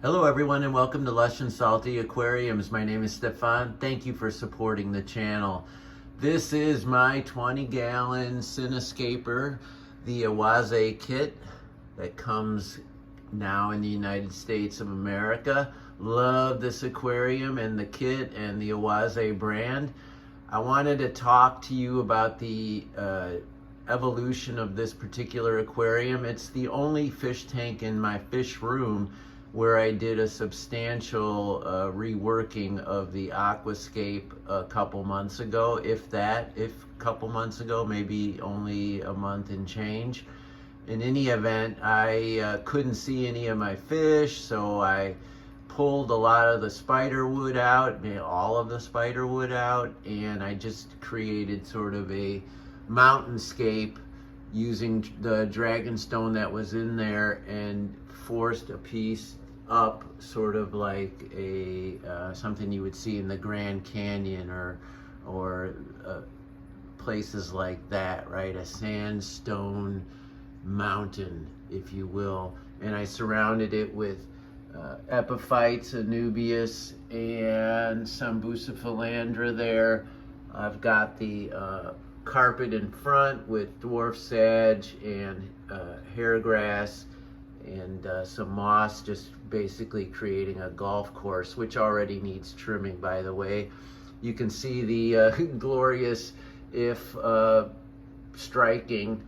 Hello everyone and welcome to Lush and Salty Aquariums. My name is Stefan. Thank you for supporting the channel. This is my 20-gallon Cinescaper, the Aquascape kit that comes now in the United States of America. Love this aquarium and the kit and the Aquascape brand. I wanted to talk to you about the evolution of this particular aquarium. It's the only fish tank in my fish room where I did a substantial reworking of the Aquascape a couple months ago, if a couple months ago, maybe only a month and change. In any event, I couldn't see any of my fish, so I pulled a lot of the spider wood out, all of the spider wood out, and I just created sort of a mountainscape using the dragonstone that was in there and forced a piece up, sort of like a something you would see in the Grand Canyon or places like that, right? A sandstone mountain, if you will. And I surrounded it with epiphytes, anubias, and some bucephalandra there. I've got the carpet in front with dwarf sage and hairgrass and some moss, just basically creating a golf course, which already needs trimming, by the way. You can see the glorious, if striking,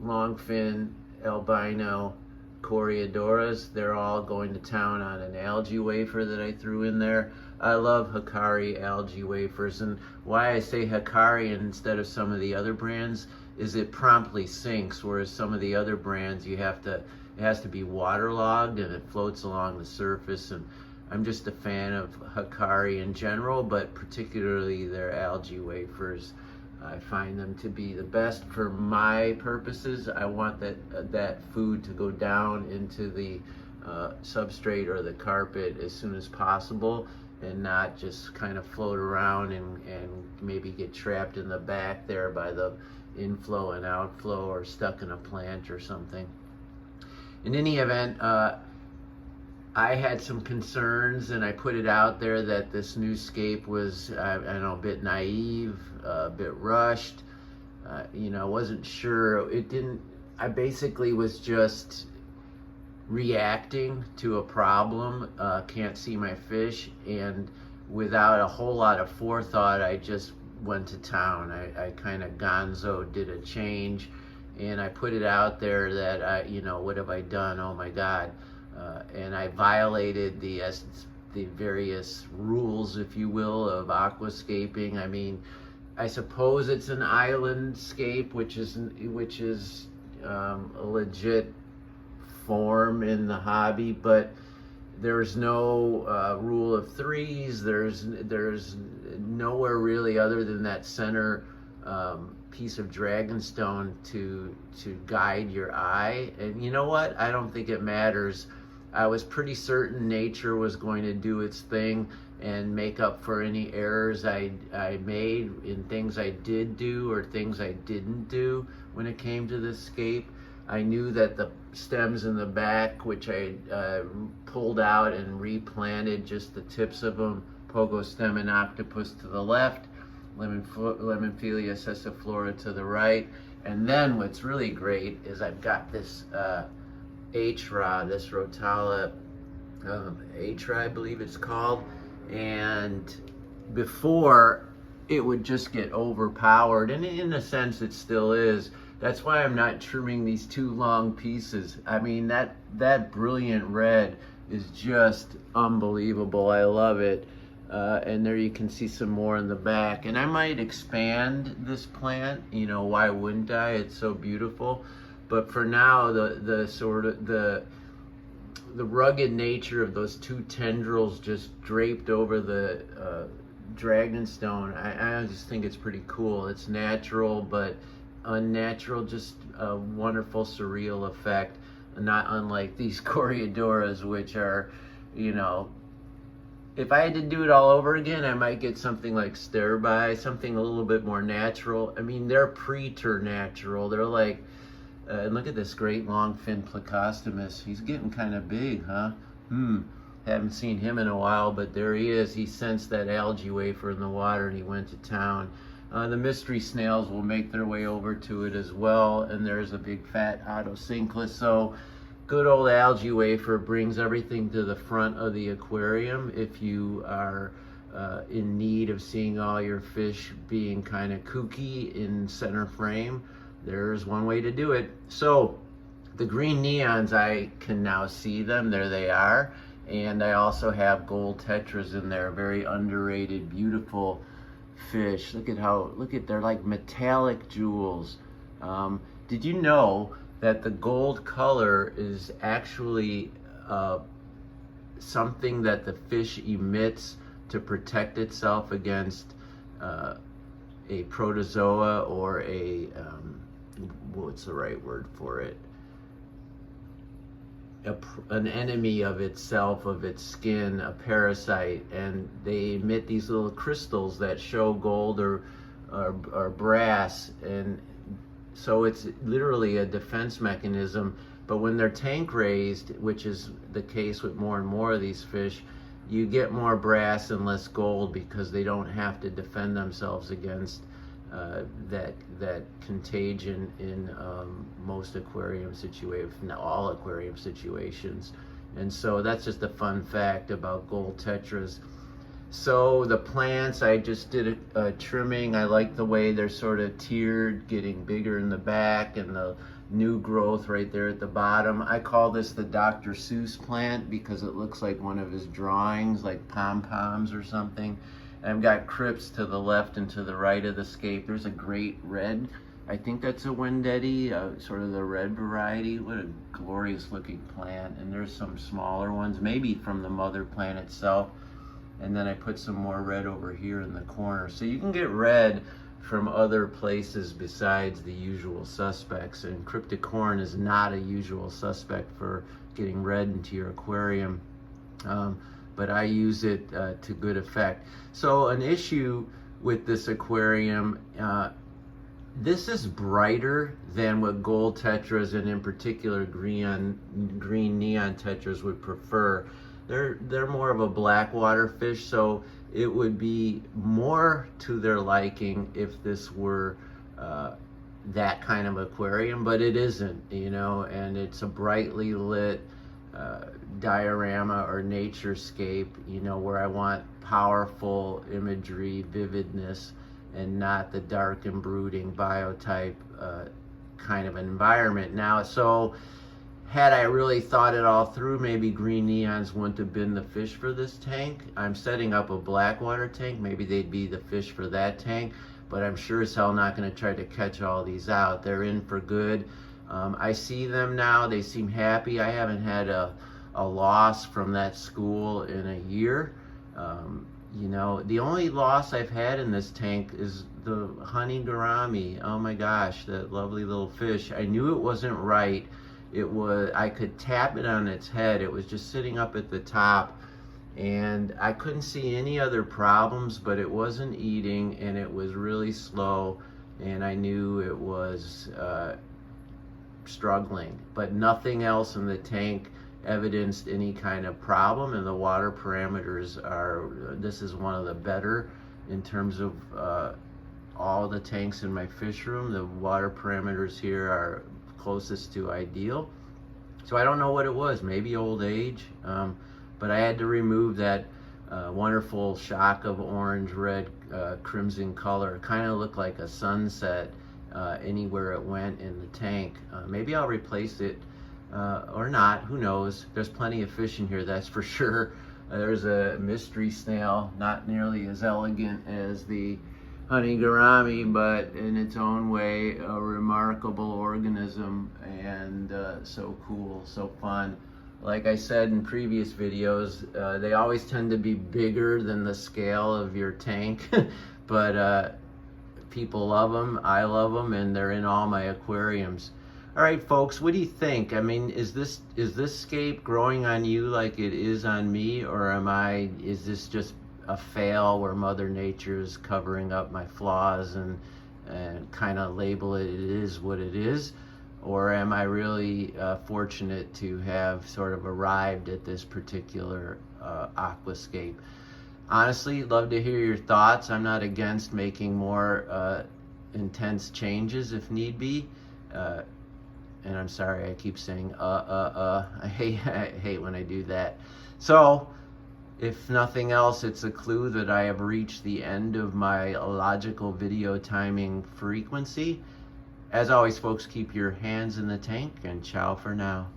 longfin albino Coreodoras. They're all going to town on an algae wafer that I threw in there. I love Hikari algae wafers, and why I say Hikari instead of some of the other brands is it promptly sinks, whereas some of the other brands it has to be waterlogged and it floats along the surface. And I'm just a fan of Hikari in general, but particularly their algae wafers. I find them to be the best for my purposes. I want that food to go down into the substrate or the carpet as soon as possible, and not just kind of float around and maybe get trapped in the back there by the inflow and outflow, or stuck in a plant or something. In any event, I had some concerns, and I put it out there that this new scape was, I don't know, a bit naive, a bit rushed. Wasn't sure. I basically was just reacting to a problem, can't see my fish, and without a whole lot of forethought, I just went to town. I kind of gonzo did a change, and I put it out there that, what have I done? Oh my God. And I violated the various rules, if you will, of aquascaping. I mean, I suppose it's an island scape, which is a legit form in the hobby, but there's no rule of threes. There's nowhere really, other than that center piece of dragonstone to guide your eye. And you know what? I don't think it matters. I was pretty certain nature was going to do its thing and make up for any errors I made in things I did do or things I didn't do when it came to this scape. I knew that the stems in the back, which I pulled out and replanted just the tips of them, pogo stem and octopus to the left, Lemonphilia sessiflora to the right. And then what's really great is I've got this H-rod, this Rotala H-rod, I believe it's called. And before, it would just get overpowered, and in a sense it still is. That's why I'm not trimming these two long pieces. I mean, that brilliant red is just unbelievable. I love it. And there you can see some more in the back. And I might expand this plant, why wouldn't I? It's so beautiful. But for now, the sort of the rugged nature of those two tendrils just draped over the dragonstone, I just think it's pretty cool. It's natural, but unnatural, just a wonderful surreal effect, not unlike these Coreodoras, which are, if I had to do it all over again, I might get something like Sterbai, something a little bit more natural. I mean, they're preternatural. They're like, and look at this great long fin Plecostomus. He's getting kind of big, huh? Haven't seen him in a while, but there he is. He sensed that algae wafer in the water and he went to town. The mystery snails will make their way over to it as well, and there's a big fat autocinclus. So good old algae wafer brings everything to the front of the aquarium. If you are in need of seeing all your fish being kind of kooky in center frame, there's one way to do it. So the green neons, I can now see them. There they are. And I also have gold tetras in there, very underrated, beautiful fish. Look at, they're like metallic jewels. Did you know that the gold color is actually something that the fish emits to protect itself against a protozoa or what's the right word for it? An enemy of itself, of its skin, a parasite, and they emit these little crystals that show gold or brass, and so it's literally a defense mechanism. But when they're tank raised, which is the case with more and more of these fish, you get more brass and less gold because they don't have to defend themselves against that contagion in most aquarium situations, not all aquarium situations. And so that's just a fun fact about gold tetras. So the plants, I just did a trimming. I like the way they're sort of tiered, getting bigger in the back, and the new growth right there at the bottom. I call this the Dr. Seuss plant because it looks like one of his drawings, like pom-poms or something. I've got crypts to the left and to the right of the scape. There's a great red. I think that's a Wendetti, sort of the red variety. What a glorious looking plant. And there's some smaller ones, maybe from the mother plant itself. And then I put some more red over here in the corner. So you can get red from other places besides the usual suspects. And cryptocorin is not a usual suspect for getting red into your aquarium. But I use it to good effect. So an issue with this aquarium, this is brighter than what gold tetras and in particular green neon tetras would prefer. They're more of a black water fish, so it would be more to their liking if this were that kind of aquarium, but it isn't, you know, and it's a brightly lit diorama or naturescape, you know, where I want powerful imagery, vividness, and not the dark and brooding biotype kind of environment. Now, so had I really thought it all through, maybe green neons wouldn't have been the fish for this tank. I'm setting up a blackwater tank. Maybe they'd be the fish for that tank, but I'm sure as hell not going to try to catch all these out. They're in for good. I see them now. They seem happy. I haven't had a loss from that school in a year. You know, the only loss I've had in this tank is the honey gourami. Oh my gosh, that lovely little fish. I knew it wasn't right. I could tap it on its head. It was just sitting up at the top, and I couldn't see any other problems, but it wasn't eating, and it was really slow, and I knew it was struggling. But nothing else in the tank evidenced any kind of problem, and the water parameters this is one of the better in terms of all the tanks in my fish room. The water parameters here are closest to ideal. So I don't know what it was, maybe old age, but I had to remove that wonderful shock of orange, red, crimson color. It kind of looked like a sunset anywhere it went in the tank. Maybe I'll replace it or not, who knows. There's plenty of fish in here, that's for sure. There's a mystery snail, not nearly as elegant as the honey gourami, but in its own way a remarkable organism, and so cool, so fun. Like I said in previous videos, they always tend to be bigger than the scale of your tank, but people love them, I love them, and they're in all my aquariums. All right, folks, what do you think? I mean, is this scape growing on you like it is on me, or is this just a fail where Mother Nature is covering up my flaws and kind of label it is what it is? Or am I really fortunate to have sort of arrived at this particular aquascape? Honestly, love to hear your thoughts. I'm not against making more intense changes if need be. And I'm sorry, I keep saying I hate when I do that. So, if nothing else, it's a clue that I have reached the end of my logical video timing frequency. As always, folks, keep your hands in the tank, and ciao for now.